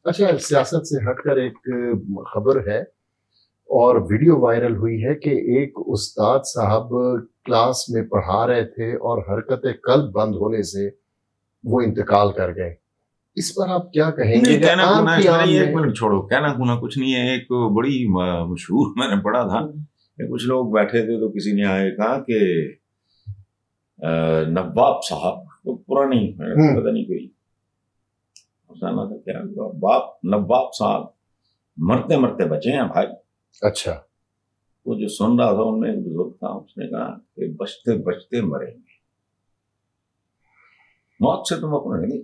اچھا سیاست سے ہٹ کر ایک خبر ہے اور ویڈیو وائرل ہوئی ہے کہ ایک استاد صاحب کلاس میں پڑھا رہے تھے اور حرکت قلب بند ہونے سے وہ انتقال کر گئے. اس پر آپ کیا کہیں گے؟ کہنا گنا ایک منٹ چھوڑو، کہنا گنا کچھ نہیں ہے. ایک بڑی مشہور میں نے پڑھا تھا کہ کچھ لوگ بیٹھے تھے تو کسی نے آئے کہا کہ نواب صاحب پرانی پتہ نہیں کوئی تھا کیا نواب صاحب مرتے مرتے بچے ہیں بھائی. اچھا. وہ جو سن رہا تھا ان میں ایک بزرگ تھا، اس نے کہا کہ بچتے بچتے مریں گے، موت سے تم اپنا نہیں،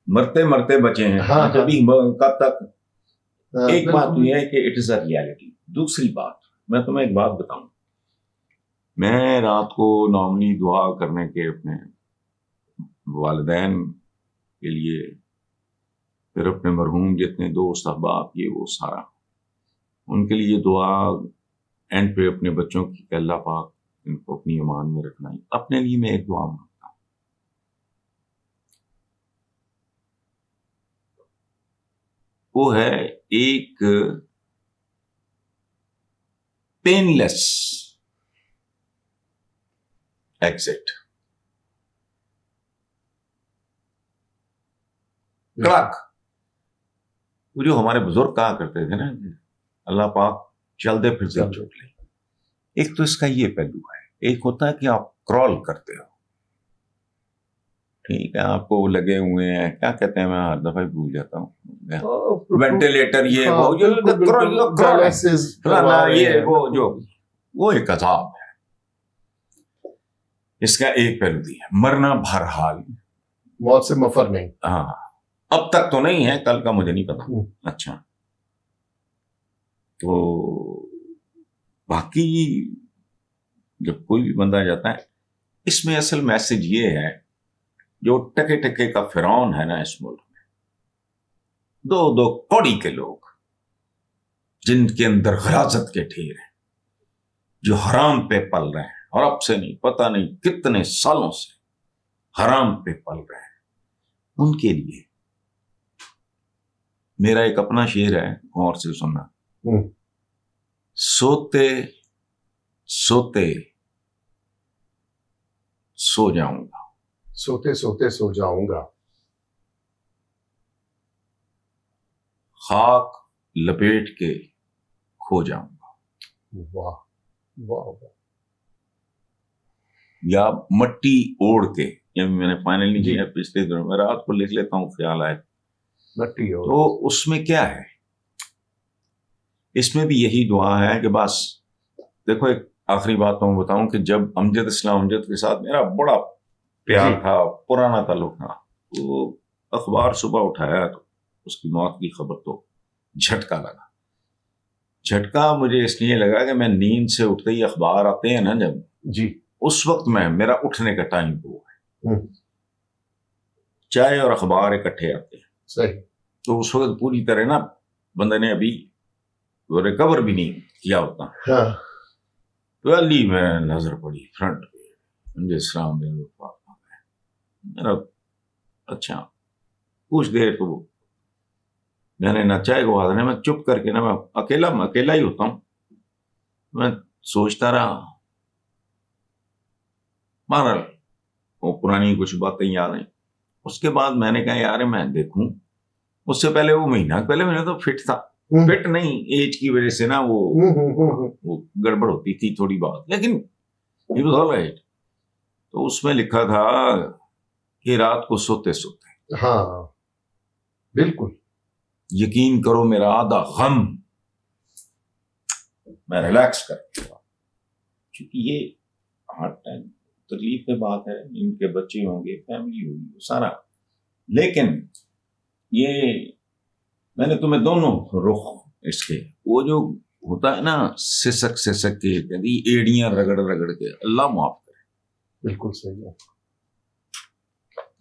مرتے مرتے بچے ہیں. جبھی کب تک؟ ایک بات یہ ہے کہ اٹ از اے ریالٹی. دوسری بات میں تمہیں ایک بات بتاؤں، میں رات کو نارملی دعا کرنے کے اپنے والدین کے لیے، پھر اپنے مرحوم جتنے دوست احباب یہ وہ سارا، ان کے لیے دعا اینڈ پہ اپنے بچوں کی کہ اللہ پاک ان کو اپنی امان میں رکھنا. اپنے لیے میں ایک دعا مانگتا ہوں، وہ ہے ایک پین لیس ایگزٹ. کڑک وہ جو ہمارے بزرگ کہا کرتے تھے نا، اللہ پاک چل دے پھر سے چوٹ لے. ایک تو اس کا یہ پہلو ہے. ایک ہوتا ہے کہ آپ کرال کرتے ہو، ٹھیک ہے، آپ کو لگے ہوئے ہیں، کیا کہتے ہیں، میں ہر دفعہ بھول جاتا ہوں، وینٹیلیٹر یہ وہ ایک عذاب ہے. اس کا ایک پہلو بھی ہے، مرنا بہرحال موت سے مفر نہیں. ہاں اب تک تو نہیں ہے، کل کا مجھے نہیں پتا. اچھا تو باقی جب کوئی بھی بندہ جاتا ہے، اس میں اصل میسج یہ ہے، جو ٹکے ٹکے کا فرعون ہے نا اس ملک میں، دو دو کوڑی کے لوگ جن کے اندر غلاظت کے ڈھیر ہیں، جو حرام پہ پل رہے ہیں، اور اب سے نہیں پتہ نہیں کتنے سالوں سے حرام پہ پل رہے ہیں، ان کے لیے میرا ایک اپنا شعر ہے، غور سے سننا. سوتے سوتے سو جاؤں گا، سوتے سوتے سو جاؤں گا، خاک لپیٹ کے کھو جاؤں گا. واہ واہ. یا مٹی اوڑھ کے، یہ میں نے فائنل نہیں کیا، پچھلے دنوں میں رات کو لکھ لیتا ہوں، خیال آئے. مٹی اوڑھ تو اس میں کیا ہے، اس میں بھی یہی دعا ہے کہ بس دیکھو، ایک آخری بات میں بتاؤں کہ جب امجد اسلام امجد کے ساتھ میرا بڑا پیار تھا، پرانا تعلق تھا، تو اخبار صبح اٹھایا تو اس کی موت کی خبر تو جھٹکا لگا. جھٹکا مجھے اس لیے لگا کہ میں نیند سے اٹھتے ہی اخبار آتے ہیں نا جب، جی اس وقت میرا اٹھنے کا ٹائم وہ ہے، چائے اور اخبار اکٹھے آتے ہیں. صحیح. تو اس وقت پوری طرح نا بندے نے ابھی ریکور بھی نہیں کیا ہوتا. تو علی میں نظر پڑی فرنٹ پہ، اسلام میرا اچھا کچھ دیر تو میں نے نہ چائے کو آدھنے میں چپ کر کے نا، میں اکیلا ہی ہوتا ہوں، میں سوچتا رہا، مارا وہ پرانی کچھ باتیں یاد ہیں. اس کے بعد میں نے کہا یار میں دیکھوں، اس سے پہلے وہ مہینہ پہلے میں نے تو فٹ تھا، فٹ نہیں، ایج کی وجہ سے نا وہ گڑبڑ ہوتی تھی تھوڑی بات، لیکن یہ was all right. تو اس میں لکھا تھا کہ رات کو سوتے سوتے، ہاں بالکل، یقین کرو میرا آدھا غم میں ریلیکس کر دیا، کیونکہ یہ ہارڈ ٹائم تکلیف کی بات ہے، ان کے بچے ہوں گے، فیملی ہوگی، سارا. لیکن یہ میں نے تمہیں دونوں رخ اس کے، وہ جو ہوتا ہے نا سسک کے ایڑیاں رگڑ کے، اللہ معاف کرے. بالکل صحیح ہے.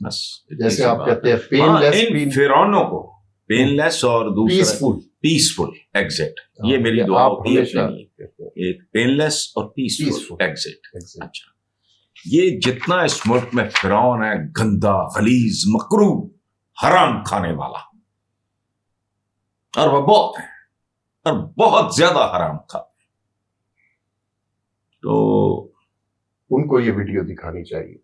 بس جیسے آپ کہتے ہیں پین لیس، فرعونوں کو پین لیس اور دوسرا پیسفل ایگزٹ. یہ میری دعا ہوتی ہے، ایک پین لیس اور پیسفل ایگزٹ. اچھا یہ جتنا اس ملک میں فرعون ہے، گندا غلیظ مکروہ حرام کھانے والا، اور وہ بہت ہیں اور بہت زیادہ حرام کھاتے ہیں. تو ان کو یہ ویڈیو دکھانی چاہیے.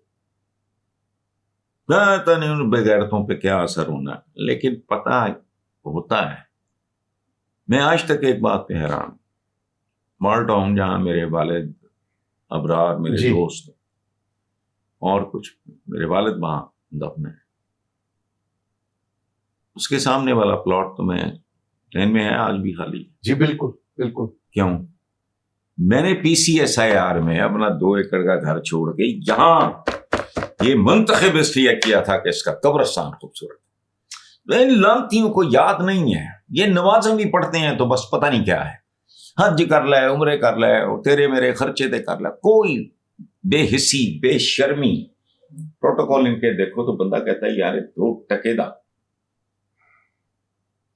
پتہ نہیں ان بغیرتوں پہ کیا اثر ہونا ہے، لیکن پتہ ہوتا ہے. میں آج تک ایک بات پہ حیران ہوں. مال ٹاؤن جہاں میرے والد ابرار میرے جی. دوست اور کچھ میرے والد وہاں دفن ہے، اس کے سامنے والا پلاٹ تو میں ذہن میں ہے آج بھی خالی. جی بالکل بالکل. کیوں؟ میں نے پی سی ایس آئی آر میں اپنا 2 ایکڑ کا گھر چھوڑ کے یہاں یہ منتخب اس لیے کیا تھا کہ اس کا قبرستان خوبصورت ہے. ان لانتیوں کو یاد نہیں ہے. یہ نمازیں بھی پڑھتے ہیں تو بس پتہ نہیں کیا ہے، حج کر لے، عمرے کر لے، اور تیرے میرے خرچے تے کر لے. کوئی بے حسی بے شرمی پروٹوکول ان کے دیکھو تو بندہ کہتا ہے یار 2 ٹکے دا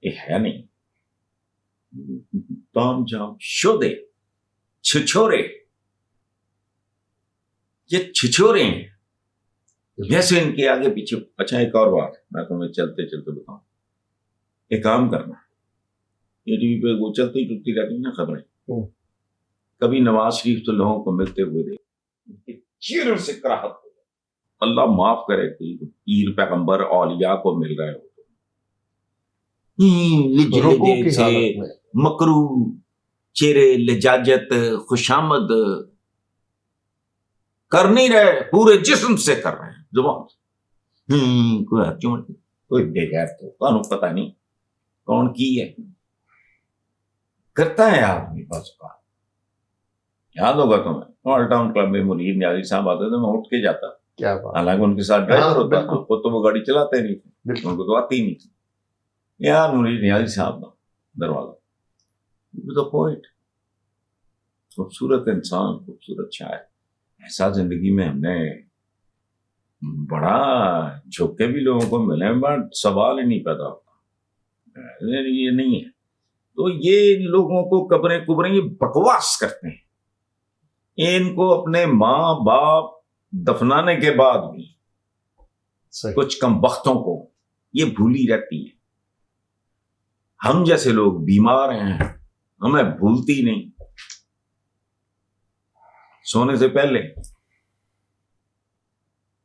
یہ ہے نہیں. تام جام شودے چھچورے، یہ چھچورے ہیں. جیسے ان کے آگے پیچھے. اچھا ایک اور بات میں تمہیں چلتے چلتے بتاؤں. ایک کام کرنا، یہ ٹی وی پہ وہ چلتی ٹوٹتی رہتی نا خبریں، کبھی نواز شریف تو لوگوں کو ملتے ہوئے دیکھ چیروں سے کراہت ہو جائے. اللہ معاف کرے کہ پیر پیغمبر اولیاء کو مل رہے ہو رکوع کی حالت میں مکرو چہرے لجاجت خوشامد کر نہیں رہے، پورے جسم سے کر رہے ہیں. زبان کوئی بے غیر تو تمہیں پتہ نہیں کون کی ہے کرتا ہے آدمی. بس بات یاد ہوگا تمہیں مال ٹاؤن کلب میں منیر نیازی صاحب آتے تھے، میں اٹھ کے جاتا، کیا بات. حالانکہ ان کے ساتھ ڈرائیور ہوتا تھا، بالکل. خود تو وہ گاڑی چلاتے نہیں تھے، ان کو تو آتی ہی نہیں تھی. یار منیر نیازی صاحب دروازہ پوائنٹ، خوبصورت انسان، خوبصورت شاعر. ایسا زندگی میں ہم نے بڑا جھک کے بھی لوگوں کو ملے، بٹ سوال ہی نہیں پیدا ہوتا. یہ نہیں ہے. تو یہ لوگوں کو قبریں یہ بکواس کرتے ہیں. ان کو اپنے ماں باپ دفنانے کے بعد بھی صحیح. کچھ کم بختوں کو یہ بھولی رہتی ہے. ہم جیسے لوگ بیمار ہیں، ہمیں بھولتی نہیں. سونے سے پہلے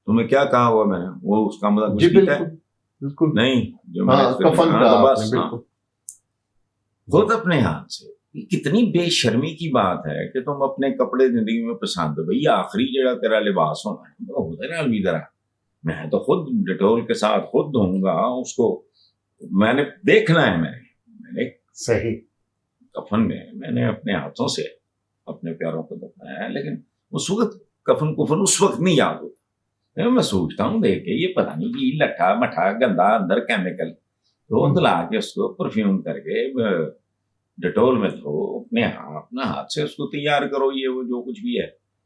تمہیں کیا کہا ہوا میں نے، وہ اس کا مطلب جی کچھ پیتا ہے بالکل بالکل. نہیں جو میں نے کفن ہاں کا تو آپ بس نے ہاں. بالکل. خود اپنے ہاتھ سے. کتنی بے شرمی کی بات ہے کہ تم اپنے کپڑے زندگی میں پسند ہو. بھئی آخری جڑا تیرا لباس ہونا ہے وہ ہوتا ہے نا الوداع. میں تو خود ڈیٹول کے ساتھ خود دھوں گا اس کو. میں نے دیکھنا ہے، میں نے صحیح. کفن میں نے اپنے ہاتھوں سے اپنے پیاروں کو دفنایا ہے، لیکن اس وقت کفن اس وقت نہیں یاد ہوتا. میں سوچتا ہوں دیکھ کے یہ پتہ نہیں کہ لٹھا مٹھا گندا اندر کیمیکل تو دلا کے اس کو پرفیوم کر کے ڈیٹول میں دھو، اپنا ہاتھ سے اس کو تیار کرو، یہ وہ جو کچھ بھی ہے.